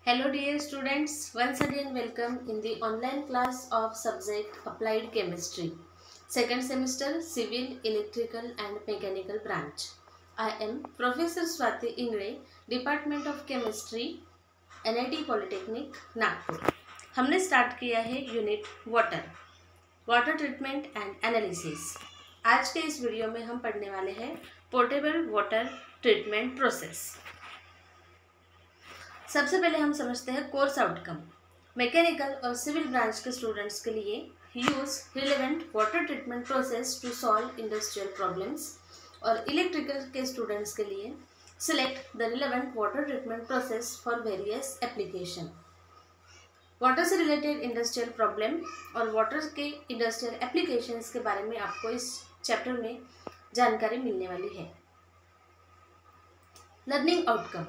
Hello dear students, once again welcome in the online class of subject Applied Chemistry, second semester Civil, Electrical and Mechanical branch. I am Professor Swati Ingre, Department of Chemistry, NIT Polytechnic, Nagpur. हमने start किया है unit water treatment and analysis. आज के इस video में हम पढ़ने वाले हैं पोर्टेबल वाटर ट्रीटमेंट प्रोसेस। सबसे पहले हम समझते हैं कोर्स आउटकम। मैकेनिकल और सिविल ब्रांच के स्टूडेंट्स के लिए use relevant water treatment process to solve industrial problems, और इलेक्ट्रिकल के स्टूडेंट्स के लिए select the relevant water treatment process for various application. Water से रिलेटेड इंडस्ट्रियल प्रॉब्लम और वाटर के इंडस्ट्रियल एप्लीकेशंस के बारे में आपको इस चैप्टर में जानकारी मिलने वाली है। लर्निंग आउटकम,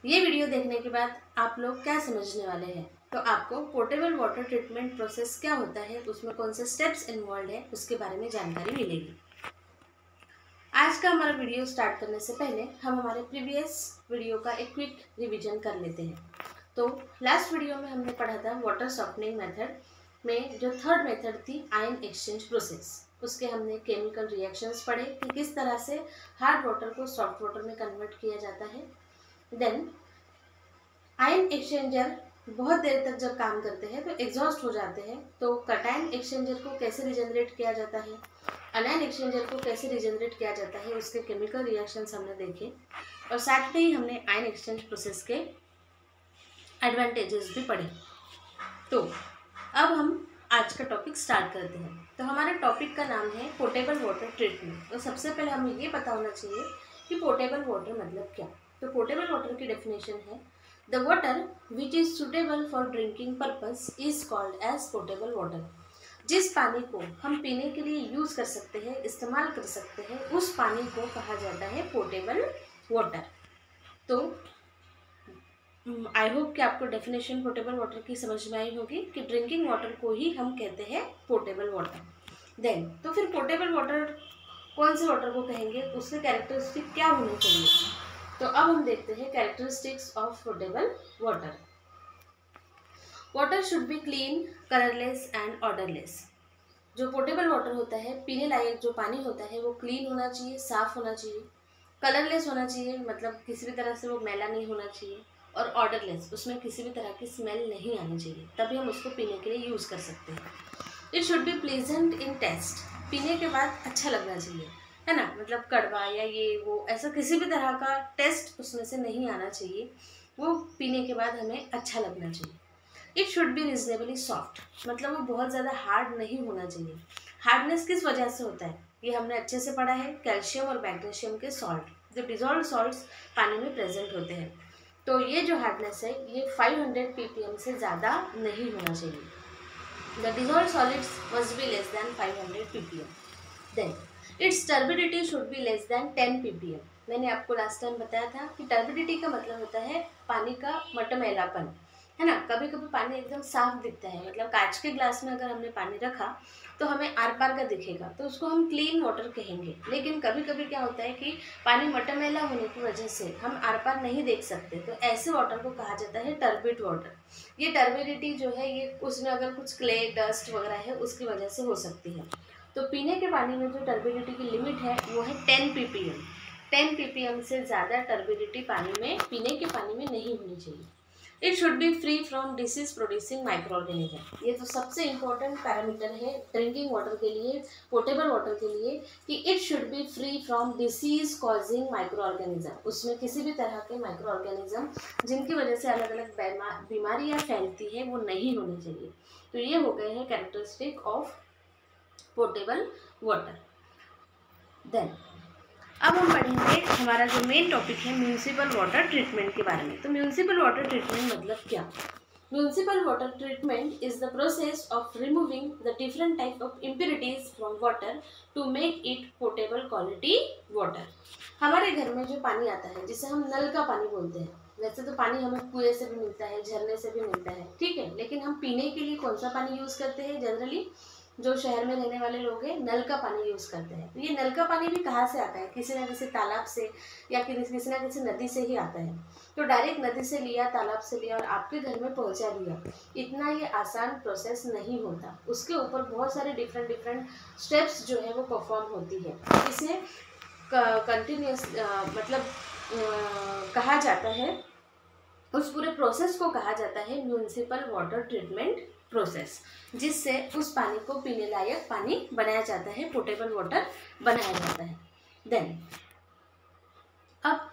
ये वीडियो देखने के बाद आप लोग क्या समझने वाले हैं? तो आपको पोर्टेबल वाटर ट्रीटमेंट प्रोसेस क्या होता है, उसमें कौन से स्टेप्स इन्वॉल्व है, उसके बारे में जानकारी मिलेगी। आज का हमारा वीडियो स्टार्ट करने से पहले हम हमारे प्रीवियस वीडियो का एक क्विक रिवीजन कर लेते हैं। तो लास्ट वीडियो में हमने पढ़ा था वाटर सॉफ्टनिंग मेथड में जो थर्ड मेथड थी आयन एक्सचेंज प्रोसेस। उसके हमने केमिकल रिएक्शंस पढ़े कि किस तरह से हार्ड वाटर को सॉफ्ट वाटर में कन्वर्ट किया जाता है। देन आयन एक्सचेंजर बहुत देर तक जब काम करते हैं तो एग्जॉस्ट हो जाते हैं, तो कटायन एक्सचेंजर को कैसे रिजनरेट किया जाता है, अनायन एक्सचेंजर को कैसे रिजनरेट किया जाता है, उसके केमिकल रिएक्शंस हमने देखे, और साथ में ही हमने आयन एक्सचेंज प्रोसेस के एडवांटेजेस भी पढ़े। तो अब हम आज का टॉपिक स्टार्ट करते हैं। तो हमारे टॉपिक का नाम है पोर्टेबल वाटर ट्रीटमेंट। तो सबसे पहले हमें ये पता होना चाहिए कि पोर्टेबल वाटर मतलब क्या। तो पोर्टेबल वाटर की डेफिनेशन है the water which is suitable for drinking purpose is called as portable water. जिस पानी को हम पीने के लिए यूज कर सकते हैं, इस्तेमाल कर सकते हैं, उस पानी को कहा जाता है पोर्टेबल वाटर। तो आई होप कि आपको डेफिनेशन पोर्टेबल वाटर की समझ में आई होगी कि ड्रिंकिंग वाटर को ही हम कहते हैं पोर्टेबल वाटर। देन तो फिर पोर्टेबल वाटर कौन से वाटर को कहेंगे, उसके कैरेक्टरिस्टिक क्या होने चाहिए। तो अब हम देखते हैं characteristics of portable water. Water should be clean, colourless and odourless. जो पोर्टेबल वाटर होता है, पीने लायक जो पानी होता है, वो क्लीन होना चाहिए, साफ होना चाहिए, कलरलेस होना चाहिए, मतलब किसी भी तरह से वो मैला नहीं होना चाहिए, और ऑर्डरलेस, उसमें किसी भी तरह की स्मेल नहीं आनी चाहिए, तभी हम उसको पीने के लिए यूज़ कर सकते हैं। It should be pleasant in taste, पीने के बाद अच्छा लगना चाहिए, है ना, मतलब कड़वा या ये वो ऐसा किसी भी तरह का टेस्ट उसमें से नहीं आना चाहिए, वो पीने के बाद हमें अच्छा लगना चाहिए। It should B reasonably soft, मतलब वो बहुत ज़्यादा हार्ड नहीं होना चाहिए। हार्डनेस किस वजह से होता है, ये हमने अच्छे से पढ़ा है, कैल्शियम और मैग्नीशियम के सॉल्ट, जो डिजॉल्व सॉल्ट्स पानी में प्रेजेंट होते हैं। तो ये जो हार्डनेस है ये 500 ppm से ज़्यादा नहीं होना चाहिए। The dissolved solids must be less than 500 ppm. Then its turbidity should be less than 10 ppm. मैंने आपको लास्ट टाइम बताया था कि टर्बिडिटी का मतलब होता है पानी का मटमैलापन, है ना। कभी कभी पानी एकदम साफ दिखता है, मतलब कांच के ग्लास में अगर हमने पानी रखा तो हमें आर पार का दिखेगा, तो उसको हम क्लीन वाटर कहेंगे। लेकिन कभी कभी क्या होता है कि पानी मटमैला होने की वजह से हम आर पार नहीं देख सकते, तो ऐसे वाटर को कहा जाता है टर्बिड वाटर। ये टर्बिडिटी जो है ये उसमें अगर कुछ क्ले डस्ट वगैरह है उसकी वजह से हो सकती है। तो पीने के पानी में जो टर्बिडिटी की लिमिट है वो है 10 ppm। 10 ppm से ज़्यादा टर्बिडिटी पानी में, पीने के पानी में नहीं होनी चाहिए। It should B free from disease producing micro organism. ये तो सबसे इम्पोर्टेंट पैरामीटर है ड्रिंकिंग वाटर के लिए, पोर्टेबल वाटर के लिए, कि it should B free from disease causing micro organism. उसमें किसी भी तरह के माइक्रो ऑर्गेनिज्म जिनकी वजह से अलग अलग बीमारियाँ फैलती है वो नहीं होनी चाहिए। तो ये हो गए हैं characteristic of portable water. Then अब हम पढ़ेंगे हमारा जो मेन टॉपिक है म्यूनिसिपल वाटर ट्रीटमेंट के बारे में। तो म्यूनिसिपल वाटर ट्रीटमेंट मतलब क्या। Municipal water treatment is the process of removing the different type of impurities from water to make it portable quality water. हमारे घर में जो पानी आता है जिसे हम नल का पानी बोलते हैं, वैसे तो पानी हमें कुएं से भी मिलता है, झरने से भी मिलता है, ठीक है, लेकिन हम पीने के लिए कौन सा पानी यूज़ करते हैं जनरली, जो शहर में रहने वाले लोग हैं नल का पानी यूज़ करते हैं। तो ये नल का पानी भी कहाँ से आता है, किसी न किसी तालाब से या किसी न किसी नदी से ही आता है। तो डायरेक्ट नदी से लिया, तालाब से लिया और आपके घर में पहुँचा दिया, इतना ये आसान प्रोसेस नहीं होता। उसके ऊपर बहुत सारे डिफरेंट स्टेप्स जो है वो परफॉर्म होती है। इसे कंटिन्यूस मतलब कहा जाता है, उस पूरे प्रोसेस को कहा जाता है म्यूनिसिपल वाटर ट्रीटमेंट प्रोसेस, जिससे उस पानी को पीने लायक पानी बनाया जाता है, पोर्टेबल वाटर बनाया जाता है। देन अब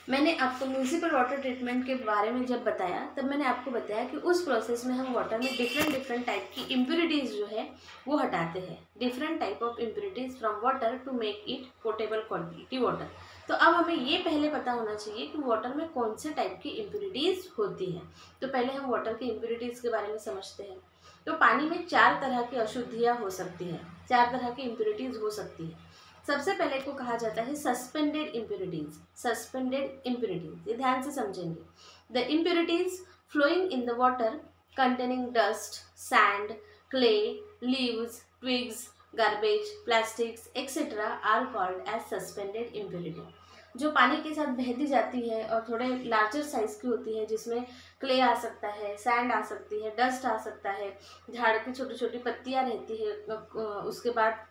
मैंने आपको म्यूनिसिपल वाटर ट्रीटमेंट के बारे में जब बताया, तब मैंने आपको बताया कि उस प्रोसेस में हम वाटर में डिफरेंट टाइप की इम्प्योरिटीज़ जो है वो हटाते हैं, different type of impurities from water to make it portable quality water. तो अब हमें ये पहले पता होना चाहिए कि वाटर में कौन से टाइप की इम्प्योरिटीज़ होती है। तो पहले हम वाटर की इम्प्योरिटीज़ के बारे में समझते हैं। तो पानी में 4 तरह की अशुद्धियाँ हो सकती हैं, 4 तरह की इम्प्योरिटीज़ हो सकती है। सबसे पहले को कहा जाता है सस्पेंडेड इम्प्योरिटीज। सस्पेंडेड इम्प्योरिटीज, ये ध्यान से समझेंगे। The impurities flowing in the water containing dust, sand, clay, leaves, twigs, garbage, plastics etcetera are called as suspended impurity. जो पानी के साथ बहती जाती है और थोड़े लार्जर साइज की होती है, जिसमें क्ले आ सकता है, सैंड आ सकती है, डस्ट आ सकता है, झाड़ की छोटी छोटी पत्तियाँ रहती है, उसके बाद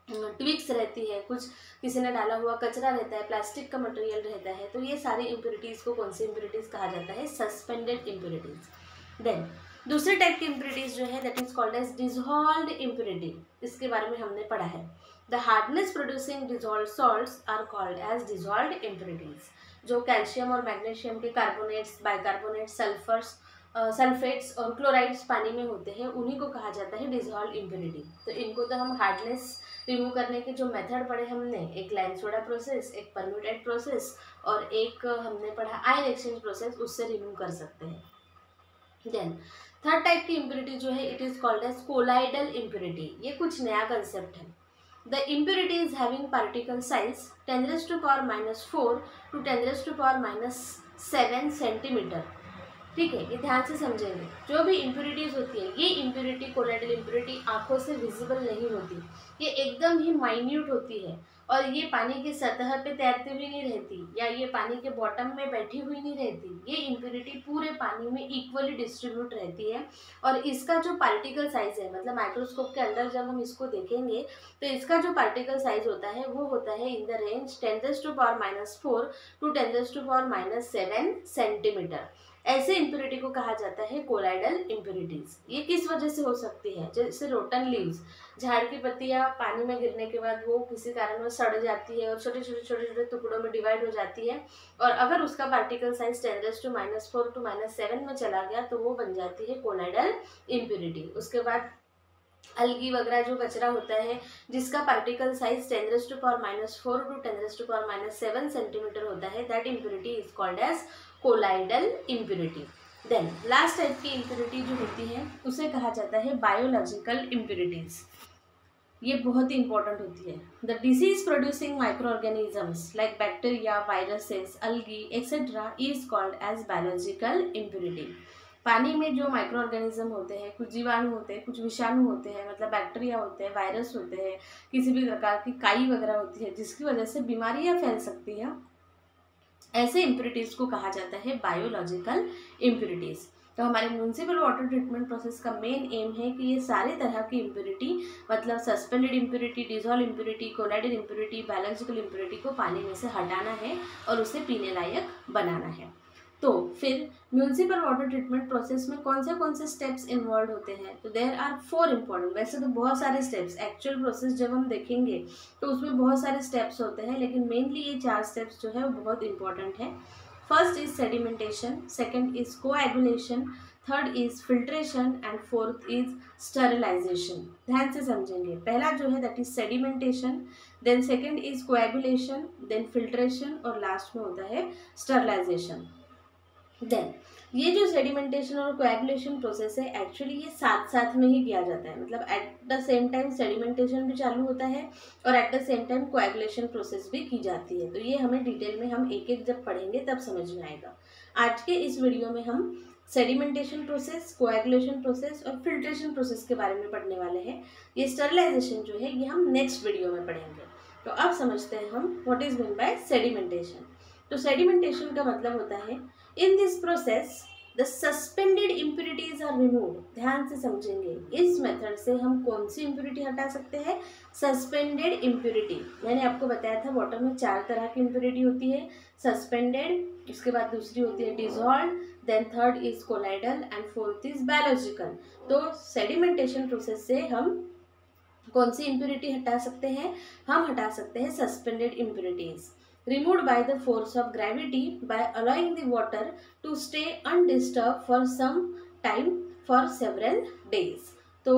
ट्विक्स रहती है, कुछ किसी ने डाला हुआ कचरा रहता है, प्लास्टिक का मटेरियल रहता है। तो ये सारी इम्प्योरिटीज़ को कौन सी इम्प्योरिटीज़ कहा जाता है, सस्पेंडेड इम्प्योरिटीज़। देन दूसरे टाइप की इम्प्योरिटीज़ जो है that is called as dissolved impurity. इसके बारे में हमने पढ़ा है। The hardness producing dissolved salts are called as dissolved impurities. जो कैल्शियम और मैग्नीशियम के कार्बोनेट्स, बाइकार्बोनेट्स, सल्फर्स, सल्फेट्स और क्लोराइड्स पानी में होते हैं, उन्हीं को कहा जाता है डिजॉल्व्ड इम्प्योरिटी। तो इनको तो हम हार्डनेस रिमूव करने के जो मेथड पढ़े हमने, एक लाइम सोडा प्रोसेस, एक परम्यूटेट प्रोसेस और एक हमने पढ़ा आयन एक्सचेंज प्रोसेस, उससे रिमूव कर सकते हैं। देन थर्ड टाइप की इम्प्योरिटी जो है it is called as colloidal impurity. ये कुछ नया कंसेप्ट है। The impurities having particle size 10⁻⁻⁴ to 10⁻⁷ centimetre. ठीक है, ये ध्यान से समझेंगे। जो भी इम्प्योरिटीज़ होती है, ये इम्प्योरिटी, कोलाइडल इम्प्योरिटी आंखों से विजिबल नहीं होती, ये एकदम ही माइन्यूट होती है और ये पानी की सतह पे तैरती हुई नहीं रहती या ये पानी के बॉटम में बैठी हुई नहीं रहती। ये इम्प्योरिटी पूरे पानी में इक्वली डिस्ट्रीब्यूट रहती है और इसका जो पार्टिकल साइज है, मतलब माइक्रोस्कोप के अंदर जब हम इसको देखेंगे तो इसका जो पार्टिकल साइज होता है वो होता है in the range 10⁻⁴ to 10⁻⁷ centimetre. ऐसे इम्प्योरिटी को कहा जाता है कोलाइडल इम्प्योरिटीज। ये किस वजह से हो सकती है, जैसे रोटन लीव्स, झाड़ की पत्तियां पानी में गिरने के बाद वो किसी कारण में सड़ जाती है और छोटे छोटे टुकड़ों में डिवाइड हो जाती है और अगर उसका पार्टिकल साइज 10⁻⁴ to -7 में चला गया तो वो बन जाती है कोलाइडल इम्प्योरिटी। उसके बाद अलगी वगैरह जो कचरा होता है जिसका पार्टिकल साइज 10⁻⁴ to 10⁻⁷ सेंटीमीटर होता है, that impurity is called as colloidal impurity. Then last type की इम्प्योरिटी जो होती है उसे कहा जाता है बायोलॉजिकल इम्प्योरिटीज। ये बहुत ही इंपॉर्टेंट होती है। The disease producing microorganisms like bacteria, viruses, algae etcetera is called as biological impurity. पानी में जो माइक्रो ऑर्गेनिज्म होते हैं, कुछ जीवाणु होते हैं, कुछ विषाणु होते हैं, मतलब बैक्टीरिया होते हैं, वायरस होते हैं, किसी भी प्रकार की काई वगैरह होती है जिसकी वजह से बीमारियां फैल सकती हैं, ऐसे इम्प्योरिटीज को कहा जाता है बायोलॉजिकल इम्प्योरिटीज। तो हमारे म्यूनिसिपल वाटर ट्रीटमेंट प्रोसेस का मेन एम है कि ये सारे तरह की इम्प्योरिटी, मतलब suspended impurity, dissolve impurity, colloidal impurity, biological impurity को पानी में से हटाना है और उसे पीने लायक बनाना है। तो फिर म्यूनिसिपल वाटर ट्रीटमेंट प्रोसेस में कौन से स्टेप्स इन्वॉल्व होते हैं, तो देयर आर 4 इम्पॉर्टेंट। वैसे तो बहुत सारे स्टेप्स, एक्चुअल प्रोसेस जब हम देखेंगे तो उसमें बहुत सारे स्टेप्स होते हैं, लेकिन मेनली ये 4 स्टेप्स जो है वो बहुत इंपॉर्टेंट है। First is sedimentation, second is coagulation, third is filtration and fourth is sterilisation. ध्यान से समझेंगे। पहला जो है that is sedimentation, then second is coagulation, then filtration और लास्ट में होता है स्टरलाइजेशन। देन ये जो सेडिमेंटेशन और कोएगुलेशन प्रोसेस है, एक्चुअली ये साथ साथ में ही किया जाता है, मतलब at the same time sedimentation भी चालू होता है और at the same time coagulation process भी की जाती है। तो ये हमें डिटेल में हम एक एक जब पढ़ेंगे तब समझ में आएगा। आज के इस वीडियो में हम सेडिमेंटेशन प्रोसेस, कोएगुलेशन प्रोसेस और फिल्ट्रेशन प्रोसेस के बारे में पढ़ने वाले हैं। ये स्टरलाइजेशन जो है ये हम नेक्स्ट वीडियो में पढ़ेंगे। तो अब समझते हैं हम what is mean by sedimentation. तो सेडिमेंटेशन का मतलब होता है in this process the suspended impurities are removed. ध्यान से समझेंगे, इस मेथड से हम कौन सी इम्प्यूरिटी हटा सकते हैं? Suspended impurity. मैंने आपको बताया था वाटर में 4 तरह की इम्प्यूरिटी होती है, सस्पेंडेड, उसके बाद दूसरी होती है dissolve, then third is colloidal and fourth is biological. तो सेडिमेंटेशन प्रोसेस से हम कौन सी इम्प्यूरिटी हटा सकते हैं? हम हटा सकते हैं suspended impurities removed by the force of gravity by allowing the water to stay undisturbed for some time for several days। तो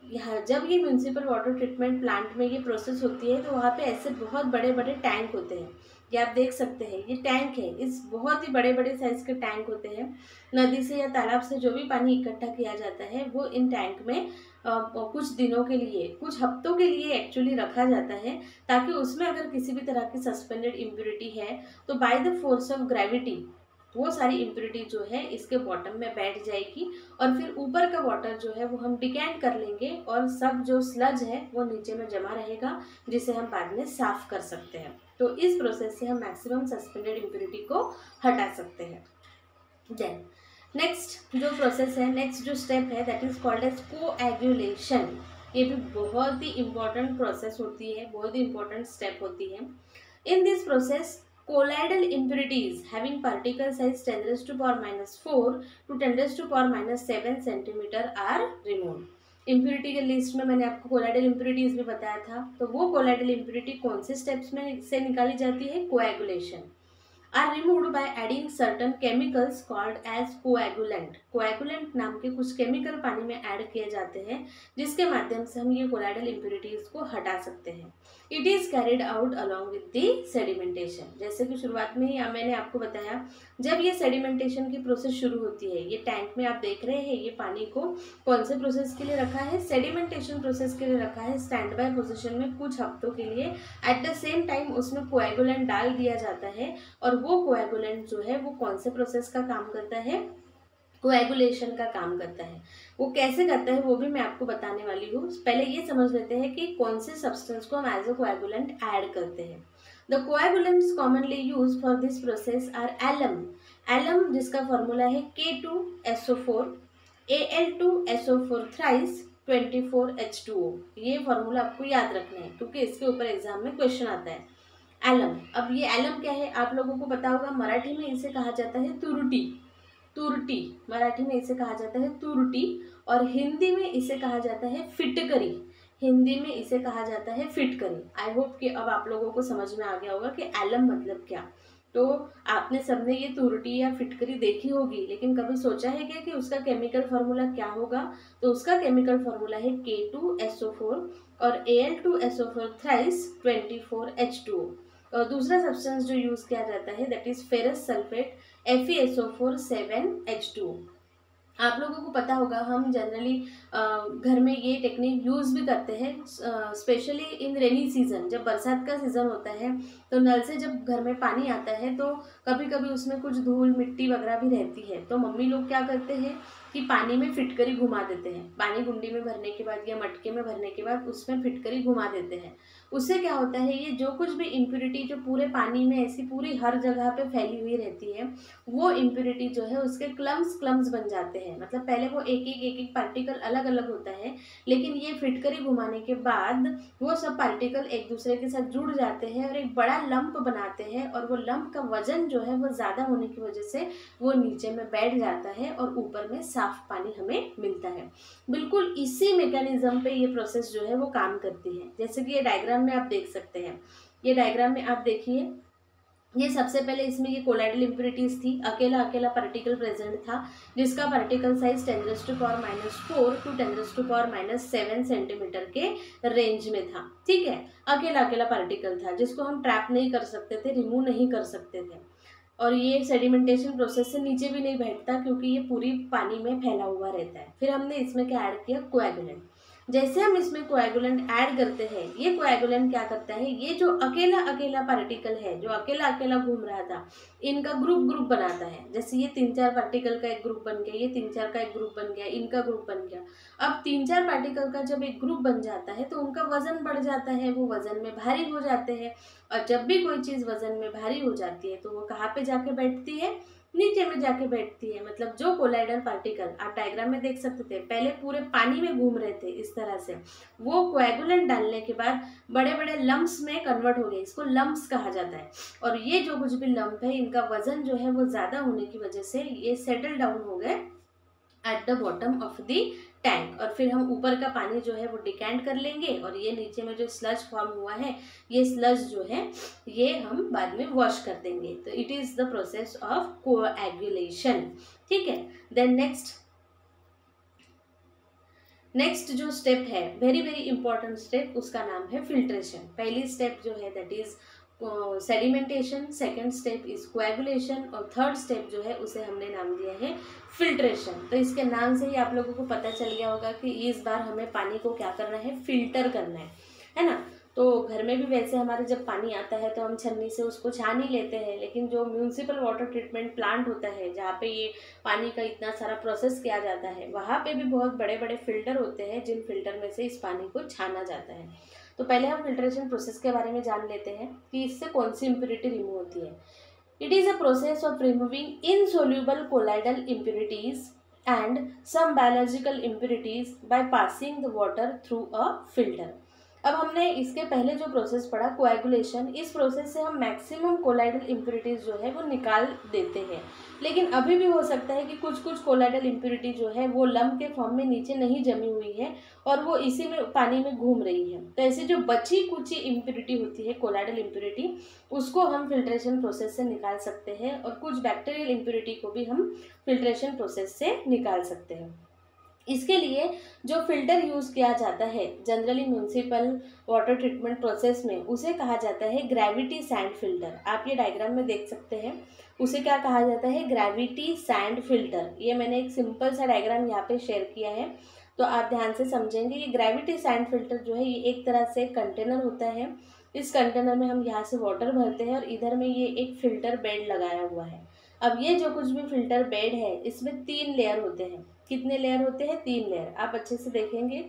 यहाँ जब ये म्यूनसिपल वाटर ट्रीटमेंट प्लांट में ये प्रोसेस होती है तो वहाँ पे ऐसे बहुत बड़े बड़े टैंक होते हैं, ये आप देख सकते हैं, ये टैंक है, इस बहुत ही बड़े बड़े साइज के टैंक होते हैं। नदी से या तालाब से जो भी पानी इकट्ठा किया जाता है वो इन टैंक में कुछ दिनों के लिए, कुछ हफ्तों के लिए एक्चुअली रखा जाता है, ताकि उसमें अगर किसी भी तरह की सस्पेंडेड इम्प्यूरिटी है तो by the force of gravity वो सारी इम्प्यूरिटी जो है इसके बॉटम में बैठ जाएगी और फिर ऊपर का वाटर जो है वो हम डिकैंट कर लेंगे और सब जो स्लज है वो नीचे में जमा रहेगा, जिसे हम बाद में साफ कर सकते हैं। तो इस प्रोसेस से हम मैक्सिमम सस्पेंडेड इम्प्यूरिटी को हटा सकते हैं। देन नेक्स्ट जो प्रोसेस है, नेक्स्ट जो स्टेप है that is called as coagulation. ये भी बहुत ही इंपॉर्टेंट प्रोसेस होती है, बहुत ही इंपॉर्टेंट स्टेप होती है। In this process colloidal impurities having particle size 10⁻⁴ to 10⁻⁷ centimeter are removed। Impurity के लिस्ट में मैंने आपको कोलाइडल इम्प्यूरिटीज भी बताया था, तो वो कोलाइडल इम्प्यूरिटी कौन से स्टेप्स में से निकाली जाती है? Coagulation. Are removed by adding certain chemicals called as coagulant. Coagulant नाम के कुछ केमिकल पानी में ऐड किए जाते हैं, जिसके माध्यम से हम ये कोलाइडल इम्प्यूरिटीज को हटा सकते हैं। It is carried out along with the sedimentation. जैसे कि शुरुआत में ही मैंने आपको बताया, जब ये सेडिमेंटेशन की प्रोसेस शुरू होती है, ये टैंक में आप देख रहे हैं, ये पानी को कौन से प्रोसेस के लिए रखा है? सेडिमेंटेशन प्रोसेस के लिए रखा है, स्टैंड बाय पोजिशन में कुछ हफ्तों के लिए। एट द सेम टाइम उसमें कोएगुलेंट डाल दिया जाता है और वो कोएगुलेंट जो है वो कौन से प्रोसेस का काम करता है? कोएगुलेशन का काम करता है। वो कैसे करता है वो भी मैं आपको बताने वाली हूँ। पहले ये समझ लेते हैं कि कौन से सब्सटेंस को हम एज अ कोएगुलेंट ऐड करते हैं। The coagulants commonly use for this process are alum. Alum जिसका फॉर्मूला है K2SO4 Al2SO4 थ्राइस 24H2O। ये फॉर्मूला आपको याद रखना है क्योंकि इसके ऊपर एग्जाम में क्वेश्चन आता है। एलम, अब ये एलम क्या है आप लोगों को पता होगा, मराठी में इसे कहा जाता है तुरटी। तुरटी, मराठी में इसे कहा जाता है तुरटी और हिंदी में इसे कहा जाता है फिटकरी। हिंदी में इसे कहा जाता है फिटकरी। आई होप कि अब आप लोगों को समझ में आ गया होगा कि एलम मतलब क्या। तो आपने सबने ये तुरटी या फिटकरी देखी होगी, लेकिन कभी सोचा है क्या कि उसका केमिकल फार्मूला क्या होगा? तो उसका केमिकल फार्मूला है K2SO4 और Al2SO4 थ्राइस 24H2O। और दूसरा सब्सटेंस जो यूज़ किया जाता है that is ferrous sulphate FeSO4 7H2O। आप लोगों को पता होगा, हम जनरली घर में ये टेक्निक यूज़ भी करते हैं, स्पेशली इन रेनी सीज़न। जब बरसात का सीज़न होता है तो नल से जब घर में पानी आता है तो कभी कभी उसमें कुछ धूल मिट्टी वगैरह भी रहती है, तो मम्मी लोग क्या करते हैं कि पानी में फिटकरी घुमा देते हैं। पानी गुंडी में भरने के बाद या मटके में भरने के बाद उसमें फिटकरी घुमा देते हैं। उससे क्या होता है, ये जो कुछ भी इम्प्यूरिटी जो पूरे पानी में ऐसी पूरी हर जगह पे फैली हुई रहती है, वो इम्प्यूरिटी जो है उसके क्लम्स बन जाते हैं। मतलब पहले वो एक एक पार्टिकल अलग अलग होता है, लेकिन ये फिटकरी घुमाने के बाद वो सब पार्टिकल एक दूसरे के साथ जुड़ जाते हैं और एक बड़ा लंप बनाते हैं, और वो लंप का वजन जो है वो ज़्यादा होने की वजह से वो नीचे में बैठ जाता है और ऊपर में साफ पानी हमें मिलता है। बिल्कुल इसी मैकेनिज्म पे ये प्रोसेस जो है वो काम करती है। जैसे कि ये डायग्राम में आप देख सकते हैं, ये डायग्राम में आप देखिए, ये सबसे पहले इसमें ये कोलाइडल इम्प्यूरिटीज थी, अकेला अकेला पार्टिकल प्रेजेंट था जिसका पार्टिकल साइज 10⁻⁴ to 10⁻⁷ सेंटीमीटर के रेंज में था। ठीक है, अकेला अकेला पार्टिकल था जिसको हम ट्रैप नहीं कर सकते थे, रिमूव नहीं कर सकते थे। और ये सेडिमेंटेशन प्रोसेस से नीचे भी नहीं बैठता क्योंकि ये पूरी पानी में फैला हुआ रहता है। फिर हमने इसमें क्या ऐड किया, कोएगुलेंट। जैसे हम इसमें कोएगुलेंट ऐड करते हैं, ये कोएगुलेंट क्या करता है, ये जो अकेला अकेला पार्टिकल है, जो अकेला अकेला घूम रहा था, इनका ग्रुप ग्रुप बनाता है। जैसे ये 3-4 पार्टिकल का एक ग्रुप बन गया, ये 3-4 का एक ग्रुप बन गया, इनका ग्रुप बन गया। अब 3-4 पार्टिकल का जब एक ग्रुप बन जाता है तो उनका वजन बढ़ जाता है, वो वजन में भारी हो जाते हैं। और जब भी कोई चीज़ वजन में भारी हो जाती है तो वो कहाँ पे जाके बैठती है, नीचे में जाके बैठती है। मतलब जो कोलाइडल पार्टिकल आप डायग्राम में देख सकते थे, पहले पूरे पानी में घूम रहे थे इस तरह से, वो कोएगुलेंट डालने के बाद बड़े बड़े लम्प्स में कन्वर्ट हो गए। इसको लम्प्स कहा जाता है। और ये जो कुछ भी लम्प है, इनका वजन जो है वो ज़्यादा होने की वजह से ये सेटल डाउन हो गए at the bottom of the tank. और फिर हम ऊपर का पानी जो है वो डिकैंट कर लेंगे और ये नीचे में जो स्लज फॉर्म हुआ है, ये स्लज जो है ये हम बाद में वॉश कर देंगे। तो it is the process of coagulation. ठीक है। देन नेक्स्ट जो स्टेप है, वेरी वेरी इंपॉर्टेंट स्टेप, उसका नाम है फिल्ट्रेशन। पहली स्टेप जो है that is sedimentation, second step is coagulation और थर्ड स्टेप जो है उसे हमने नाम दिया है फिल्ट्रेशन। तो इसके नाम से ही आप लोगों को पता चल गया होगा कि इस बार हमें पानी को क्या करना है, फिल्टर करना है ना। तो घर में भी वैसे हमारे जब पानी आता है तो हम छन्नी से उसको छान ही लेते हैं, लेकिन जो म्यूनिसिपल वाटर ट्रीटमेंट प्लांट होता है जहाँ पे ये पानी का इतना सारा प्रोसेस किया जाता है, वहाँ पे भी बहुत बड़े बड़े फिल्टर होते हैं जिन फिल्टर में से इस पानी को छाना जाता है। तो पहले हम फिल्ट्रेशन प्रोसेस के बारे में जान लेते हैं कि इससे कौन सी इम्प्योरिटी रिमूव होती है। It is a process of removing insoluble colloidal impurities and some biological impurities by passing the water through a filter. अब हमने इसके पहले जो प्रोसेस पढ़ा कोएगुलेशन, इस प्रोसेस से हम मैक्सिमम कोलाइडल इम्प्योरिटीज जो है वो निकाल देते हैं। लेकिन अभी भी हो सकता है कि कुछ कुछ कोलाइडल इम्प्योरिटी जो है वो लम्प के फॉर्म में नीचे नहीं जमी हुई है और वो इसी में पानी में घूम रही है। तो ऐसे जो बची कुची इम्प्योरिटी होती है, कोलाइडल इम्प्योरिटी, उसको हम फिल्ट्रेशन प्रोसेस से निकाल सकते हैं और कुछ बैक्टीरियल इम्प्योरिटी को भी हम फिल्ट्रेशन प्रोसेस से निकाल सकते हैं। इसके लिए जो फिल्टर यूज़ किया जाता है generally municipal water treatment process में, उसे कहा जाता है ग्रेविटी सैंड फिल्टर। आप ये डायग्राम में देख सकते हैं, उसे क्या कहा जाता है, ग्रेविटी सैंड फिल्टर। ये मैंने एक सिंपल सा डायग्राम यहाँ पे शेयर किया है, तो आप ध्यान से समझेंगे। ये ग्रेविटी सैंड फिल्टर जो है ये एक तरह से कंटेनर होता है। इस कंटेनर में हम यहाँ से वाटर भरते हैं और इधर में ये एक फ़िल्टर बेड लगाया हुआ है। अब ये जो कुछ भी फ़िल्टर बेड है इसमें 3 लेयर होते हैं। कितने लेयर होते हैं, 3 लेयर। आप अच्छे से देखेंगे,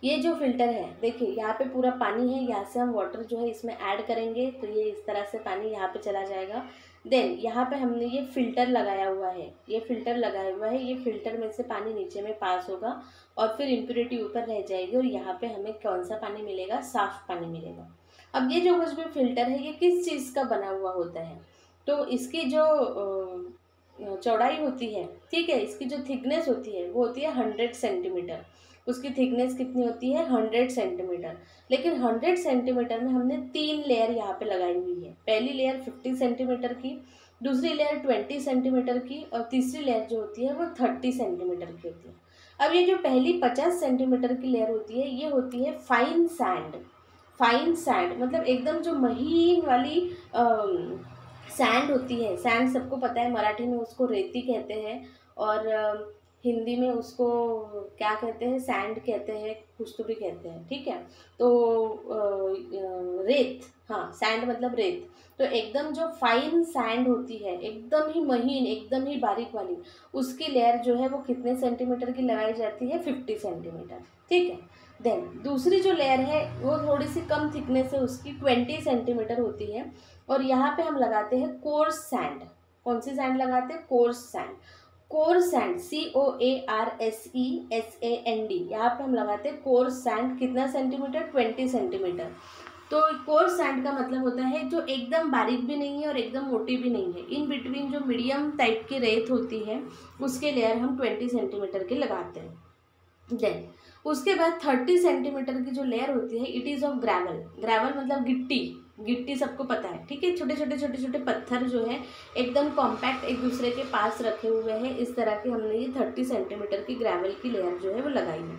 ये जो फिल्टर है, देखिए यहाँ पे पूरा पानी है, यहाँ से हम वाटर जो है इसमें ऐड करेंगे तो ये इस तरह से पानी यहाँ पे चला जाएगा। देन यहाँ पे हमने ये फिल्टर लगाया हुआ है, ये फिल्टर लगाया हुआ है, ये फिल्टर में से पानी नीचे में पास होगा और फिर इम्प्योरिटी ऊपर रह जाएगी और यहाँ पे हमें कौन सा पानी मिलेगा, साफ पानी मिलेगा। अब ये जो कुछ भी फिल्टर है ये किस चीज़ का बना हुआ होता है, तो इसकी जो चौड़ाई होती है, ठीक है, इसकी जो थिकनेस होती है वो होती है 100 सेंटीमीटर। उसकी थिकनेस कितनी होती है, 100 सेंटीमीटर। लेकिन 100 सेंटीमीटर में हमने 3 लेयर यहाँ पे लगाई हुई है। पहली लेयर 50 सेंटीमीटर की, दूसरी लेयर 20 सेंटीमीटर की और तीसरी लेयर जो होती है वो 30 सेंटीमीटर की होती है। अब ये जो पहली 50 सेंटीमीटर की लेयर होती है ये होती है फाइन सैंड। फाइन सैंड मतलब एकदम जो महीन वाली सैंड होती है। सैंड सबको पता है, मराठी में उसको रेती कहते हैं और हिंदी में उसको क्या कहते हैं, सैंड कहते हैं, कुछ तो भी कहते हैं, ठीक है। तो रेत, हाँ, सैंड मतलब रेत। तो एकदम जो फाइन सैंड होती है, एकदम ही महीन, एकदम ही बारीक वाली, उसकी लेयर जो है वो कितने सेंटीमीटर की लगाई जाती है, 50 सेंटीमीटर, ठीक है। देन दूसरी जो लेयर है वो थोड़ी सी कम थिकनेस है, उसकी 20 सेंटीमीटर होती है और यहाँ पे हम लगाते हैं कोर्स सैंड। कौन सी सैंड लगाते हैं, coarse sand. Coarse sand COARSESAND, यहाँ पे हम लगाते हैं कोर्स सैंड। कितना सेंटीमीटर, 20 सेंटीमीटर। तो कोर्स सैंड का मतलब होता है जो एकदम बारीक भी नहीं है और एकदम मोटी भी नहीं है, इन बिटवीन जो मीडियम टाइप की रेत होती है उसके लेयर हम 20 सेंटीमीटर के लगाते हैं। देन उसके बाद 30 सेंटीमीटर की जो लेयर होती है it is of gravel. Gravel मतलब गिट्टी, गिट्टी सबको पता है, ठीक है। छोटे छोटे पत्थर जो है एकदम कॉम्पैक्ट एक दूसरे के पास रखे हुए हैं, इस तरह के हमने ये 30 सेंटीमीटर की ग्रेवल की लेयर जो है वो लगाई है।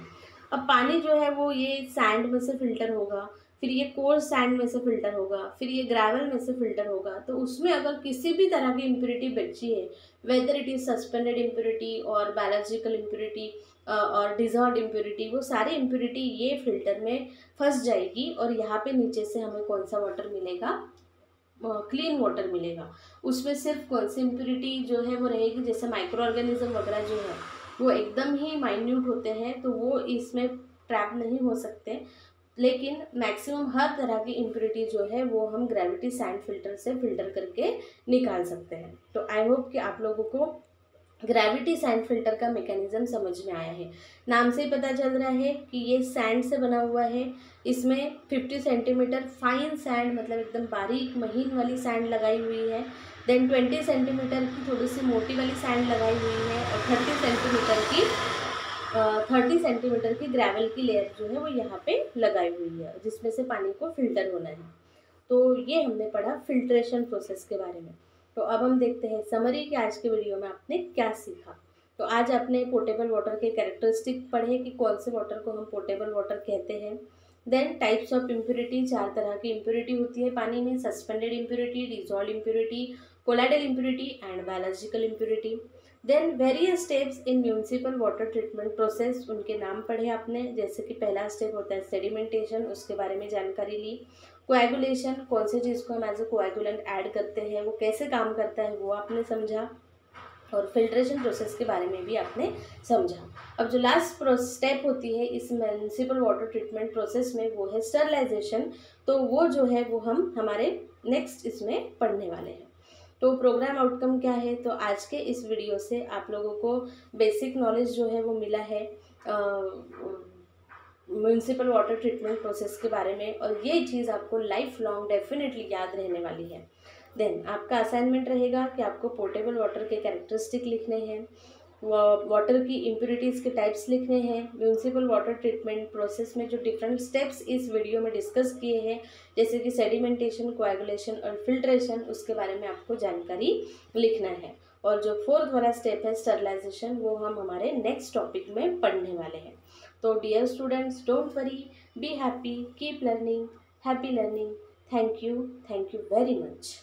अब पानी जो है वो ये सैंड में से फिल्टर होगा, फिर ये कोर्स सैंड में से फ़िल्टर होगा, फिर ये ग्रेवल में से फ़िल्टर होगा। तो उसमें अगर किसी भी तरह की इम्प्योरिटी बची है, whether it is suspended impurity और बायोलॉजिकल इम्प्योरिटी और डिजॉल्व्ड इम्प्योरिटी, वो सारी इम्प्योरिटी ये फ़िल्टर में फंस जाएगी और यहाँ पे नीचे से हमें कौन सा वाटर मिलेगा, क्लीन वाटर मिलेगा। उसमें सिर्फ कौन सी इम्प्योरिटी जो है वो रहेगी, जैसे माइक्रो ऑर्गेनिज्म वगैरह जो है वो एकदम ही माइन्यूट होते हैं, तो वो इसमें ट्रैप नहीं हो सकते। लेकिन मैक्सिमम हर तरह की इम्प्योरिटी जो है वो हम ग्रेविटी सैंड फिल्टर से फिल्टर करके निकाल सकते हैं। तो आई होप कि आप लोगों को ग्रेविटी सैंड फिल्टर का मैकेनिज्म समझ में आया है। नाम से ही पता चल रहा है कि ये सैंड से बना हुआ है। इसमें 50 सेंटीमीटर फाइन सैंड, मतलब एकदम बारीक महीन वाली सैंड लगाई हुई है। देन 20 सेंटीमीटर की थोड़ी सी मोटी वाली सैंड लगाई हुई है और 30 सेंटीमीटर की ग्रेवल की लेयर जो है वो यहाँ पे लगाई हुई है, जिसमें से पानी को फिल्टर होना है। तो ये हमने पढ़ा फिल्ट्रेशन प्रोसेस के बारे में। तो अब हम देखते हैं समरी कि आज के वीडियो में आपने क्या सीखा। तो आज आपने पोर्टेबल वाटर के कैरेक्टरिस्टिक पढ़े कि कौन से वाटर को हम पोर्टेबल वाटर कहते हैं। देन टाइप्स ऑफ इम्प्योरिटी, 4 तरह की इम्प्योरिटी होती है पानी में, suspended impurity, dissolve impurity, colloidal impurity and biological impurity. Then various steps in municipal water treatment process, उनके नाम पढ़े आपने, जैसे कि पहला स्टेप होता है सेडिमेंटेशन, उसके बारे में जानकारी ली। कोएगुलेशन, कौन से चीज़ को हम एज ए कोएगुलेंट ऐड करते हैं, वो कैसे काम करता है वो आपने समझा। और फिल्ट्रेशन प्रोसेस के बारे में भी आपने समझा। अब जो लास्ट स्टेप होती है इस म्यूनिसिपल वाटर ट्रीटमेंट प्रोसेस में वो है स्टरलाइजेशन। तो वो जो है वो हम हमारे नेक्स्ट इसमें पढ़ने वाले हैं। तो प्रोग्राम आउटकम क्या है, तो आज के इस वीडियो से आप लोगों को बेसिक नॉलेज जो है वो मिला है म्यूनिसिपल वाटर ट्रीटमेंट प्रोसेस के बारे में, और ये चीज़ आपको लाइफ लॉन्ग डेफिनेटली याद रहने वाली है। देन आपका असाइनमेंट रहेगा कि आपको पोर्टेबल वाटर के कैरेक्टरिस्टिक लिखने हैं, वाटर की इम्प्योरिटीज़ के टाइप्स लिखने हैं, म्यूनिसिपल वाटर ट्रीटमेंट प्रोसेस में जो डिफरेंट स्टेप्स इस वीडियो में डिस्कस किए हैं, जैसे कि सेडिमेंटेशन, कोएगुलेशन और फिल्ट्रेशन, उसके बारे में आपको जानकारी लिखना है। और जो 4th वाला स्टेप है स्टरलाइजेशन, वो हम हमारे नेक्स्ट टॉपिक में पढ़ने वाले हैं। तो dear students, don't worry, be happy, keep learning, happy learning. Thank you very much.